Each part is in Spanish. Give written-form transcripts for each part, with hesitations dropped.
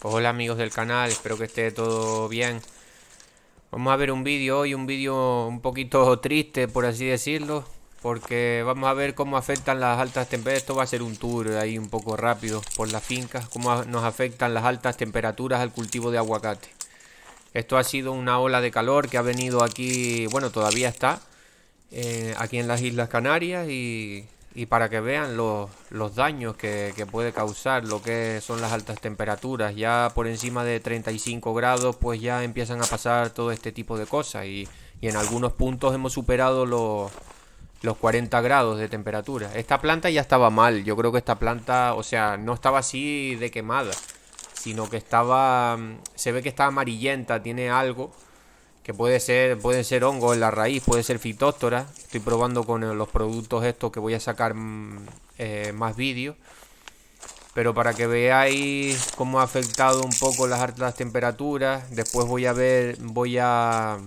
Hola amigos del canal, espero que esté todo bien. Vamos a ver un vídeo hoy, un vídeo un poquito triste por así decirlo, porque vamos a ver cómo afectan las altas temperaturas. Esto va a ser un tour ahí un poco rápido por la finca, cómo nos afectan las altas temperaturas al cultivo de aguacate. Esto ha sido una ola de calor que ha venido aquí, bueno, todavía está, aquí en las Islas Canarias y para que vean los daños que puede causar lo que son las altas temperaturas. Ya por encima de 35 grados pues ya empiezan a pasar todo este tipo de cosas y en algunos puntos hemos superado los 40 grados de temperatura. Esta planta ya estaba mal, yo creo que esta planta, o sea, no estaba así de quemada, sino que estaba, se ve que está amarillenta, tiene algo que puede ser hongo en la raíz, puede ser fitóctora. Estoy probando con los productos estos que voy a sacar más vídeos. Pero para que veáis cómo ha afectado un poco las altas temperaturas. Después voy a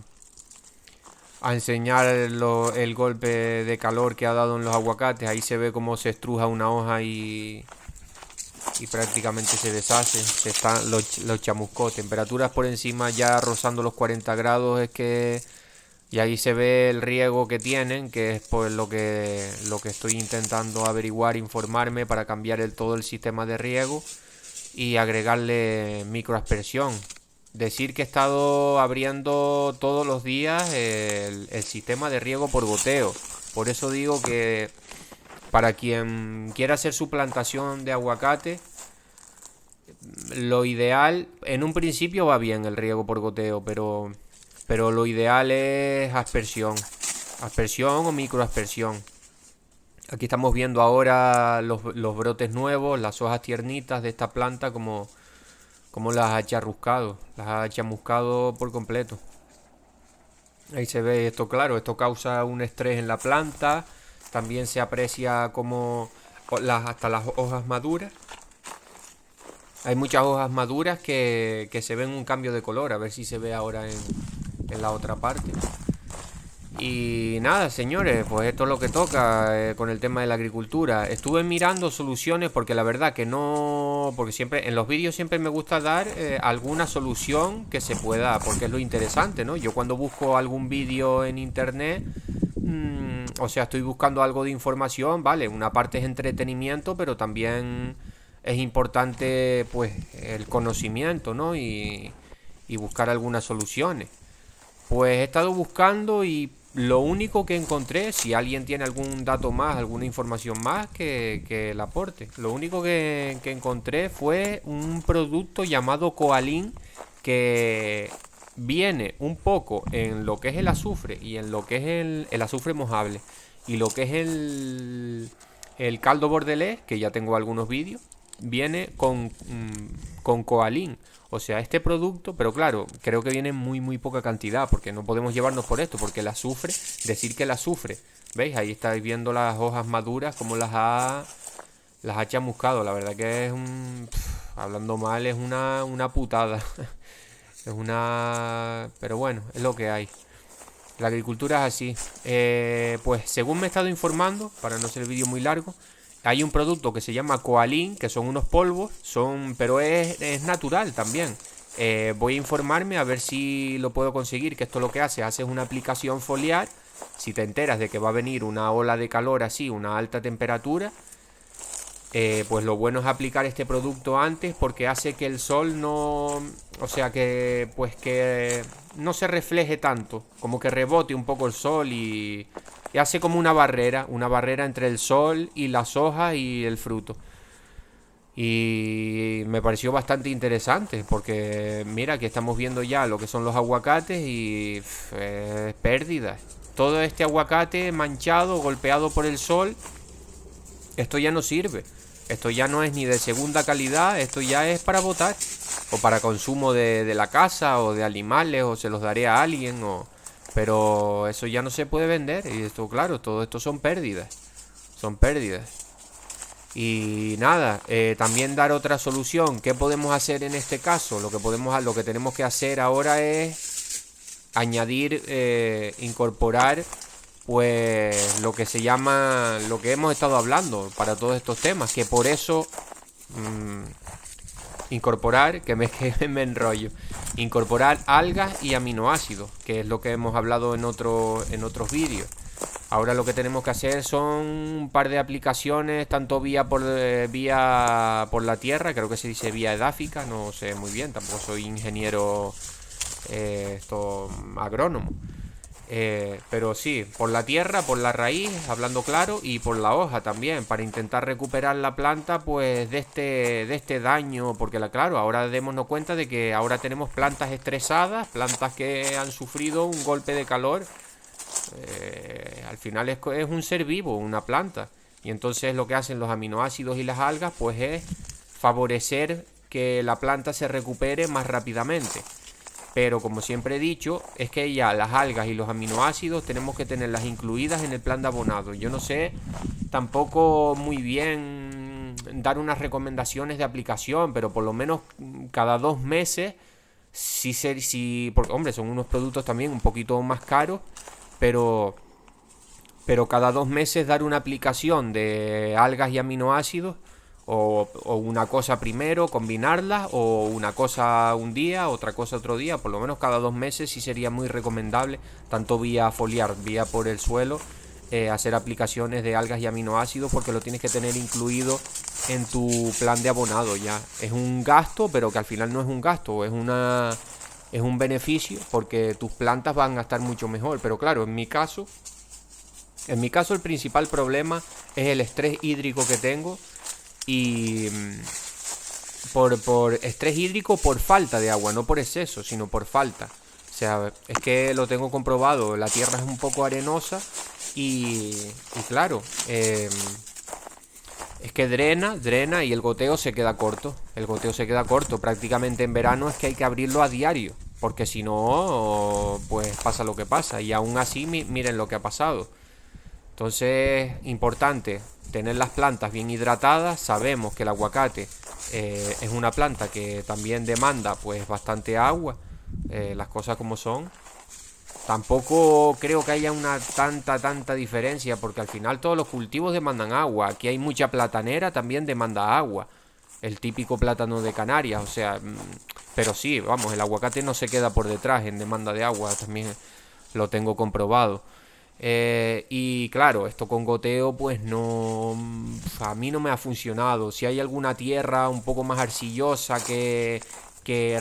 enseñar el golpe de calor que ha dado en los aguacates. Ahí se ve cómo se estruja una hoja y prácticamente se deshace, los chamuscó. Temperaturas por encima ya rozando los 40 grados es que... Y ahí se ve el riego que tienen, que es por lo que estoy intentando averiguar, informarme para cambiar todo el sistema de riego y agregarle microaspersión. Decir que he estado abriendo todos los días el sistema de riego por goteo. Por eso digo que para quien quiera hacer su plantación de aguacate, lo ideal, en un principio va bien el riego por goteo, pero lo ideal es aspersión. Aspersión o microaspersión. Aquí estamos viendo ahora los brotes nuevos, las hojas tiernitas de esta planta como las ha charruscado, las ha chamuscado por completo. Ahí se ve esto, claro, esto causa un estrés en la planta. También se aprecia como hasta las hojas maduras. Hay muchas hojas maduras que se ven un cambio de color. A ver si se ve ahora en la otra parte. Y nada, señores, pues esto es lo que toca con el tema de la agricultura. Estuve mirando soluciones porque la verdad que no... Porque siempre en los vídeos siempre me gusta dar alguna solución que se pueda, porque es lo interesante, ¿no? Yo cuando busco algún vídeo en internet, o sea, estoy buscando algo de información, vale, una parte es entretenimiento, pero también es importante pues el conocimiento, ¿no? Y buscar algunas soluciones. Pues he estado buscando y lo único que encontré, si alguien tiene algún dato más, alguna información más, que la aporte. Lo único que encontré fue un producto llamado Coalin que viene un poco en lo que es el azufre y en lo que es el azufre mojable y lo que es el caldo bordelés, que ya tengo algunos vídeos, viene con Coalin. O sea, este producto, pero claro, creo que viene en muy poca cantidad, porque no podemos llevarnos por esto, porque el azufre, decir que el azufre, ¿veis? Ahí estáis viendo las hojas maduras, como las ha chamuscado. La verdad que es hablando mal, es una putada. Es una... Pero bueno, es lo que hay. La agricultura es así. Pues según me he estado informando, para no ser el vídeo muy largo, hay un producto que se llama Coalin, que son unos polvos, pero es natural también. Voy a informarme a ver si lo puedo conseguir, que esto lo que hace, haces una aplicación foliar, si te enteras de que va a venir una ola de calor así, una alta temperatura, pues lo bueno es aplicar este producto antes porque hace que el sol no, o sea que pues que no se refleje tanto, como que rebote un poco el sol y hace como una barrera entre el sol y las hojas y el fruto. Y me pareció bastante interesante porque mira que estamos viendo ya lo que son los aguacates y pérdidas. Todo este aguacate manchado, golpeado por el sol, esto ya no sirve. Esto ya no es ni de segunda calidad, esto ya es para botar. O para consumo de la casa o de animales, o se los daré a alguien. Pero eso ya no se puede vender. Y esto, claro, todo esto son pérdidas. Son pérdidas. Y nada, también dar otra solución. ¿Qué podemos hacer en este caso? Lo que tenemos que hacer ahora es añadir, incorporar pues lo que se llama, lo que hemos estado hablando para todos estos temas, que por eso incorporar, que me enrollo, incorporar algas y aminoácidos, que es lo que hemos hablado en otros vídeos. Ahora lo que tenemos que hacer son un par de aplicaciones, tanto vía por la tierra, creo que se dice vía edáfica, no sé muy bien, tampoco soy ingeniero agrónomo. Pero sí, por la tierra, por la raíz, hablando claro, y por la hoja también, para intentar recuperar la planta pues de este daño, porque claro, ahora démonos cuenta de que ahora tenemos plantas estresadas, plantas que han sufrido un golpe de calor. Al final es un ser vivo, una planta, y entonces lo que hacen los aminoácidos y las algas pues es favorecer que la planta se recupere más rápidamente. Pero como siempre he dicho, es que ya las algas y los aminoácidos tenemos que tenerlas incluidas en el plan de abonado. Yo no sé tampoco muy bien dar unas recomendaciones de aplicación, pero por lo menos cada 2 meses, porque hombre, son unos productos también un poquito más caros, pero cada 2 meses dar una aplicación de algas y aminoácidos. O una cosa primero, combinarlas, o una cosa un día, otra cosa otro día, por lo menos cada 2 meses sí sería muy recomendable, tanto vía foliar, vía por el suelo, hacer aplicaciones de algas y aminoácidos, porque lo tienes que tener incluido en tu plan de abonado ya. Es un gasto, pero que al final no es un gasto, es un beneficio, porque tus plantas van a estar mucho mejor. Pero claro, en mi caso el principal problema es el estrés hídrico que tengo. Y por estrés hídrico, por falta de agua, no por exceso, sino por falta. O sea, es que lo tengo comprobado, la tierra es un poco arenosa y claro, es que drena y el goteo se queda corto. El goteo se queda corto, prácticamente en verano es que hay que abrirlo a diario, porque si no, pues pasa lo que pasa. Y aún así, miren lo que ha pasado. Entonces, importante tener las plantas bien hidratadas. Sabemos que el aguacate es una planta que también demanda pues bastante agua, las cosas como son. Tampoco creo que haya una tanta diferencia, porque al final todos los cultivos demandan agua. Aquí hay mucha platanera, también demanda agua. El típico plátano de Canarias, o sea, pero sí, vamos, el aguacate no se queda por detrás en demanda de agua, también lo tengo comprobado. Y claro, esto con goteo pues no, a mí no me ha funcionado. Si hay alguna tierra un poco más arcillosa que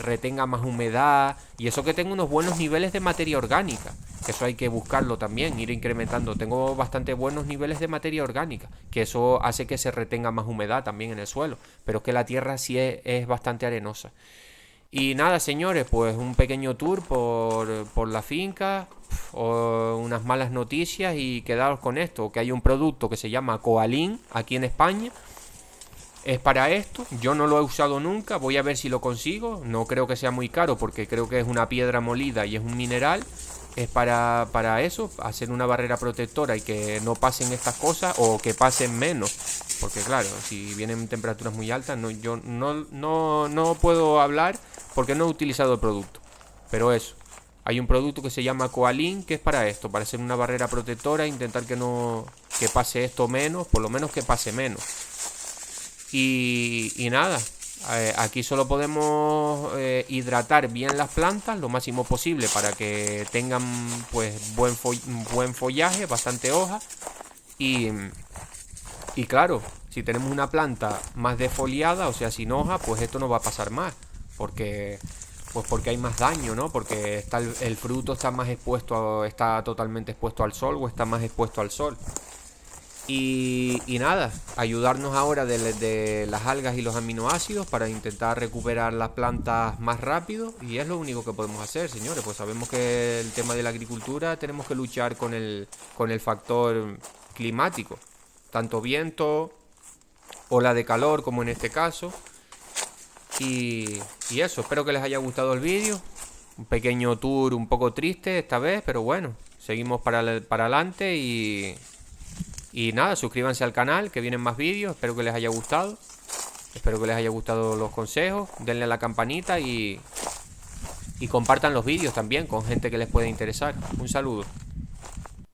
retenga más humedad, y eso que tengo unos buenos niveles de materia orgánica, que eso hay que buscarlo también, ir incrementando. Tengo bastante buenos niveles de materia orgánica, que eso hace que se retenga más humedad también en el suelo, pero es que la tierra sí es bastante arenosa. Y nada, señores, pues un pequeño tour por la finca, o unas malas noticias, y quedaros con esto, que hay un producto que se llama Coalin aquí en España. Es para esto, yo no lo he usado nunca, voy a ver si lo consigo, no creo que sea muy caro porque creo que es una piedra molida y es un mineral. Es para eso, hacer una barrera protectora y que no pasen estas cosas, o que pasen menos. Porque claro, si vienen temperaturas muy altas, yo no puedo hablar porque no he utilizado el producto. Pero eso, hay un producto que se llama Coalin, que es para esto, para hacer una barrera protectora, intentar que pase esto menos, por lo menos que pase menos. Y nada, aquí solo podemos hidratar bien las plantas lo máximo posible para que tengan pues buen follaje, bastante hoja. Y claro, si tenemos una planta más defoliada, o sea sin hoja, pues esto no va a pasar más, porque hay más daño, ¿no? Porque el fruto está más expuesto, está totalmente expuesto al sol, o está más expuesto al sol. Y nada, ayudarnos ahora de las algas y los aminoácidos para intentar recuperar las plantas más rápido. Y es lo único que podemos hacer, señores. Pues sabemos que el tema de la agricultura tenemos que luchar con el factor climático, tanto viento, ola de calor como en este caso. Y eso, espero que les haya gustado el vídeo. Un pequeño tour un poco triste esta vez, pero bueno, seguimos para adelante. Y nada, suscríbanse al canal, que vienen más vídeos. Espero que les haya gustado. Espero que les haya gustado los consejos. Denle a la campanita y compartan los vídeos también con gente que les pueda interesar. Un saludo.